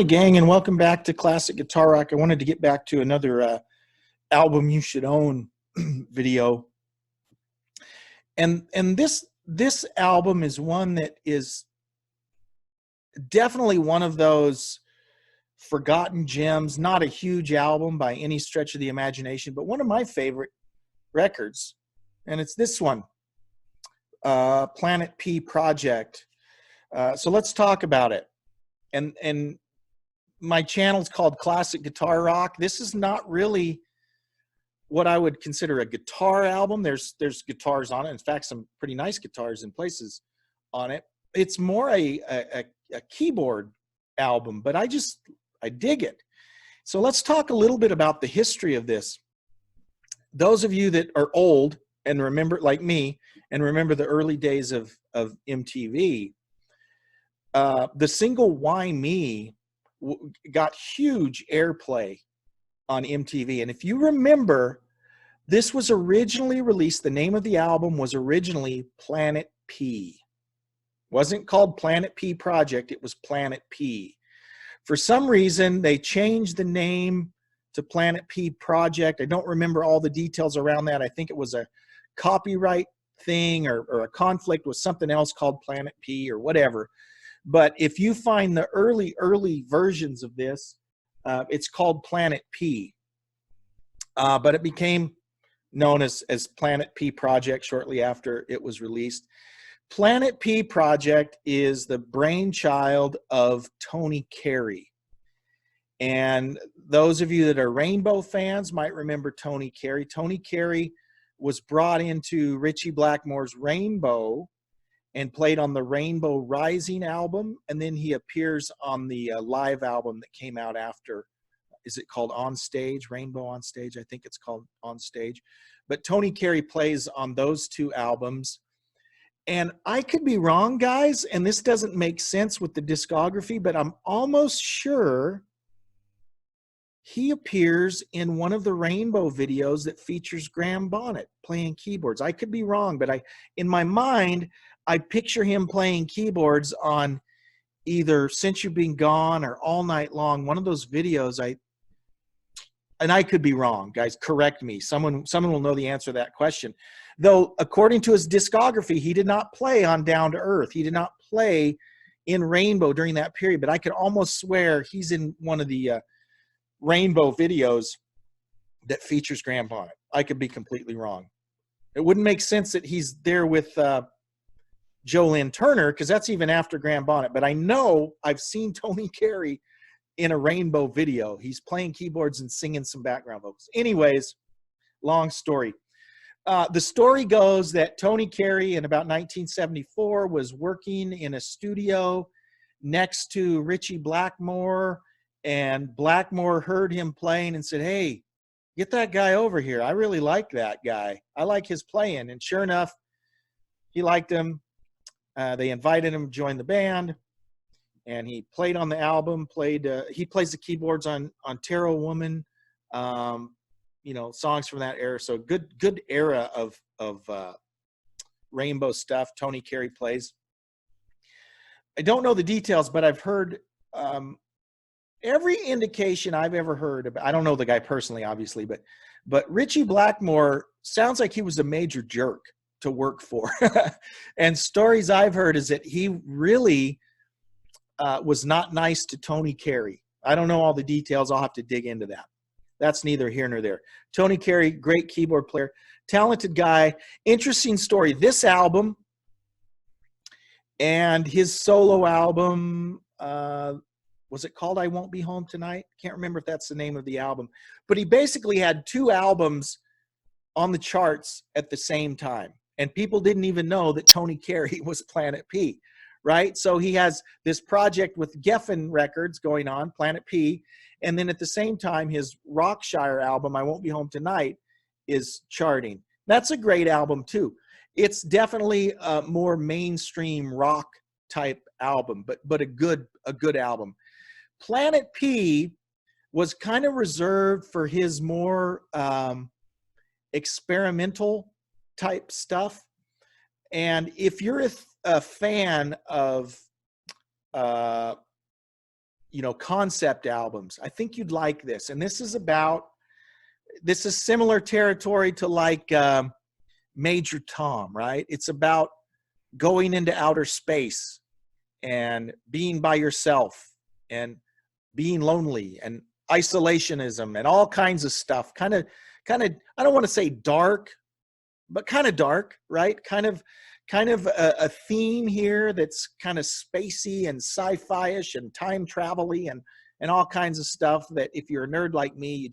Hi, gang, and welcome back to Classic Guitar Rock. I wanted to get back to another album you should own video, and this album is one that is definitely one of those forgotten gems. Not a huge album by any stretch of the imagination, but one of my favorite records, and it's this one, Planet P Project. So let's talk about it. And my channel's called Classic Guitar Rock. This is not really what I would consider a guitar album. There's guitars on it. In fact, some pretty nice guitars in places on it. It's more a keyboard album, but I dig it. So let's talk a little bit about the history of this. Those of you that are old and remember, like me, and remember the early days of MTV, the single "Why Me" got huge airplay on MTV. And if you remember, this was originally released, the name of the album was originally Planet P. It wasn't called Planet P Project, it was Planet P. For some reason, they changed the name to Planet P Project. I don't remember all the details around that. I think it was a copyright thing or a conflict with something else called Planet P or whatever. But if you find the early versions of this, it's called Planet P. But it became known as Planet P Project shortly after it was released. Planet P Project is the brainchild of Tony Carey. And those of you that are Rainbow fans might remember Tony Carey. Tony Carey was brought into Ritchie Blackmore's Rainbow and played on the Rainbow Rising album, and then he appears on the live album that came out after. Is it called On Stage? Rainbow on Stage? I think it's called On Stage. But Tony Carey plays on those two albums. And I could be wrong, guys, and this doesn't make sense with the discography, but I'm almost sure he appears in one of the Rainbow videos that features Graham Bonnet playing keyboards. I could be wrong, but in my mind, I picture him playing keyboards on either Since You've Been Gone or All Night Long, one of those videos. And I could be wrong, guys, correct me. Someone will know the answer to that question. Though, according to his discography, he did not play on Down to Earth. He did not play in Rainbow during that period, but I could almost swear he's in one of the Rainbow videos that features Graham Bonnet. I could be completely wrong. It wouldn't make sense that he's there with Joe Lynn Turner, because that's even after Graham Bonnet. But I know I've seen Tony Carey in a Rainbow video. He's playing keyboards and singing some background vocals. Anyways, long story. The story goes that Tony Carey in about 1974 was working in a studio next to Ritchie Blackmore, and Blackmore heard him playing and said, "Hey, get that guy over here. I really like that guy. I like his playing." And sure enough, he liked him. They invited him to join the band, and he played on the album. He plays the keyboards on Terror Woman, songs from that era. So good era of Rainbow stuff. Tony Carey plays. I don't know the details, but I've heard every indication I've ever heard about. I don't know the guy personally, obviously, but Ritchie Blackmore sounds like he was a major jerk to work for. And stories I've heard is that he really was not nice to Tony Carey. I don't know all the details. I'll have to dig into that. That's neither here nor there. Tony Carey, great keyboard player, talented guy. Interesting story. This album and his solo album, was it called I Won't Be Home Tonight? Can't remember if that's the name of the album. But he basically had two albums on the charts at the same time. And people didn't even know that Tony Carey was Planet P, right? So he has this project with Geffen Records going on, Planet P, and then at the same time, his Rockshire album, I Won't Be Home Tonight, is charting. That's a great album too. It's definitely a more mainstream rock type album, but a good album. Planet P was kind of reserved for his more experimental type stuff. And if you're a fan of concept albums. I think you'd like this. And this is similar territory to like Major Tom, right? It's about going into outer space and being by yourself and being lonely and isolationism and all kinds of stuff. Kind of, I don't want to say dark, but kind of dark, right? Kind of a theme here that's kind of spacey and sci-fi-ish and time travel-y and all kinds of stuff that if you're a nerd like me, you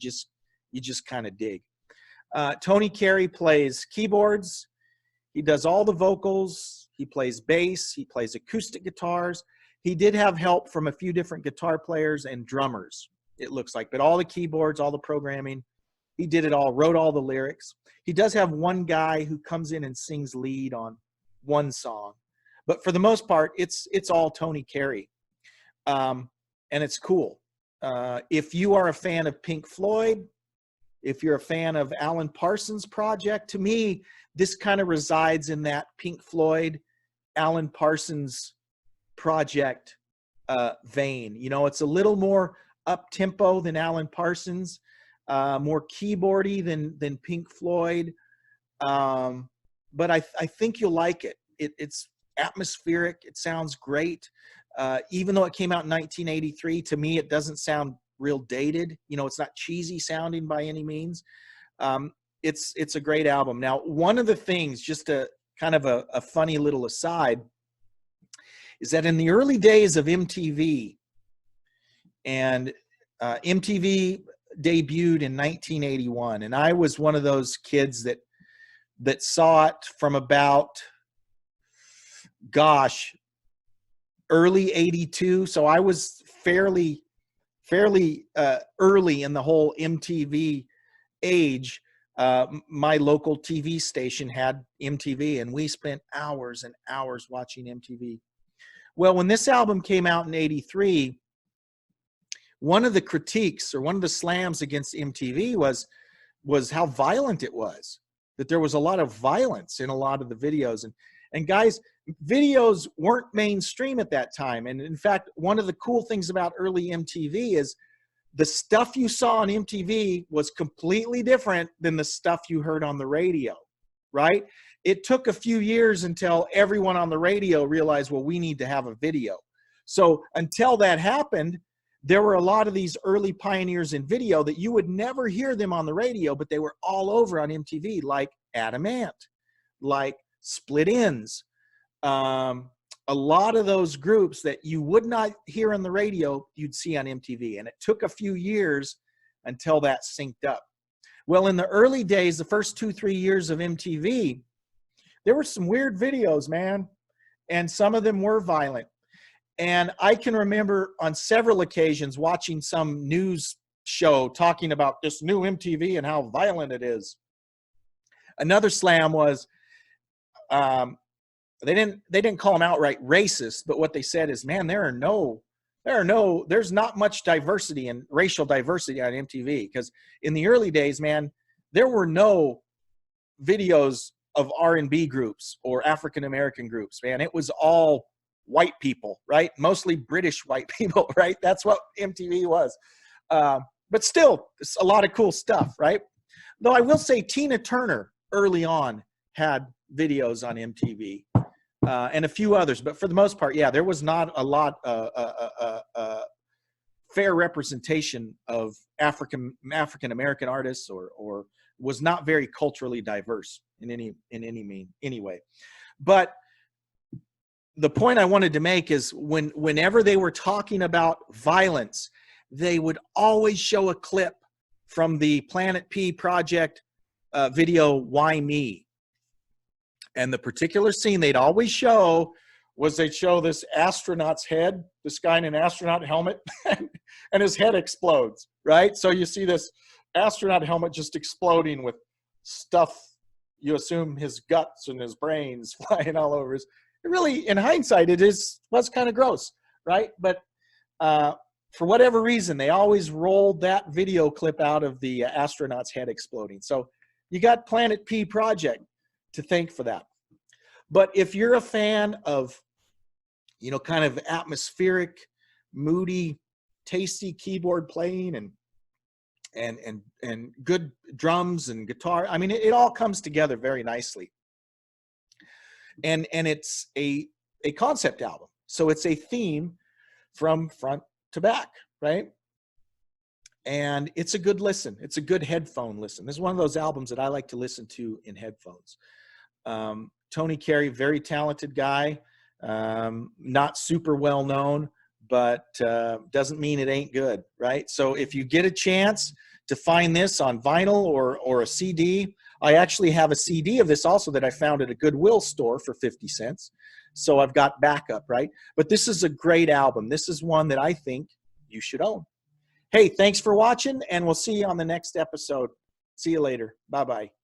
just kind of dig. Tony Carey plays keyboards. He does all the vocals. He plays bass. He plays acoustic guitars. He did have help from a few different guitar players and drummers, it looks like. But all the keyboards, all the programming, he did it all, wrote all the lyrics. He does have one guy who comes in and sings lead on one song. But for the most part, it's all Tony Carey. And it's cool. If you are a fan of Pink Floyd, if you're a fan of Alan Parsons Project, to me, this kind of resides in that Pink Floyd, Alan Parsons Project vein. It's a little more up-tempo than Alan Parsons, more keyboardy than Pink Floyd. But I think you'll like it. It's atmospheric. It sounds great. Even though it came out in 1983, to me, it doesn't sound real dated. It's not cheesy sounding by any means. It's a great album. Now, one of the things, just a kind of a funny little aside, is that in the early days of MTV, and MTV debuted in 1981, and I was one of those kids that saw it from about, early 82. So I was fairly early in the whole MTV age. My local TV station had MTV, and we spent hours and hours watching MTV. Well, when this album came out in 83, one of the critiques or one of the slams against MTV was how violent it was, that there was a lot of violence in a lot of the videos. And guys, videos weren't mainstream at that time. And in fact, one of the cool things about early MTV is the stuff you saw on MTV was completely different than the stuff you heard on the radio, right? It took a few years until everyone on the radio realized, well, we need to have a video. So until that happened, there were a lot of these early pioneers in video that you would never hear them on the radio, but they were all over on MTV, like Adam Ant, like Split Enz. A lot of those groups that you would not hear on the radio, you'd see on MTV. And it took a few years until that synced up. Well, in the early days, the first 2-3 years of MTV, there were some weird videos, man. And some of them were violent. And I can remember on several occasions watching some news show talking about this new MTV and how violent it is. Another slam was, they didn't call them outright racist, but what they said is, man, there's not much diversity and racial diversity on MTV, because in the early days, man, there were no videos of R&B groups or African American groups, man. It was all white people, right? Mostly British white people, right? That's what MTV was. But still, it's a lot of cool stuff, right? Though I will say Tina Turner early on had videos on MTV. And a few others, but for the most part, yeah, there was not a lot fair representation of African American artists, or was not very culturally diverse in any way. But the point I wanted to make is whenever they were talking about violence, they would always show a clip from the Planet P Project video, Why Me? And the particular scene they'd always show was they'd show this astronaut's head, this guy in an astronaut helmet, and his head explodes, right? So you see this astronaut helmet just exploding with stuff, you assume his guts and his brains flying all over. It really, in hindsight, was kind of gross, right? But for whatever reason, they always rolled that video clip out of the astronaut's head exploding. So you got Planet P Project to thank for that. But if you're a fan of, kind of atmospheric, moody tasty keyboard playing and good drums and guitar. I mean, it all comes together very nicely. And it's a concept album. So it's a theme from front to back, right? And it's a good listen. It's a good headphone listen. This is one of those albums that I like to listen to in headphones. Tony Carey, very talented guy, not super well known, but doesn't mean it ain't good, right? So if you get a chance to find this on vinyl or a CD, I actually have a CD of this also that I found at a Goodwill store for 50 cents. So I've got backup, right? But this is a great album. This is one that I think you should own. Hey, thanks for watching, and we'll see you on the next episode. See you later. Bye-bye.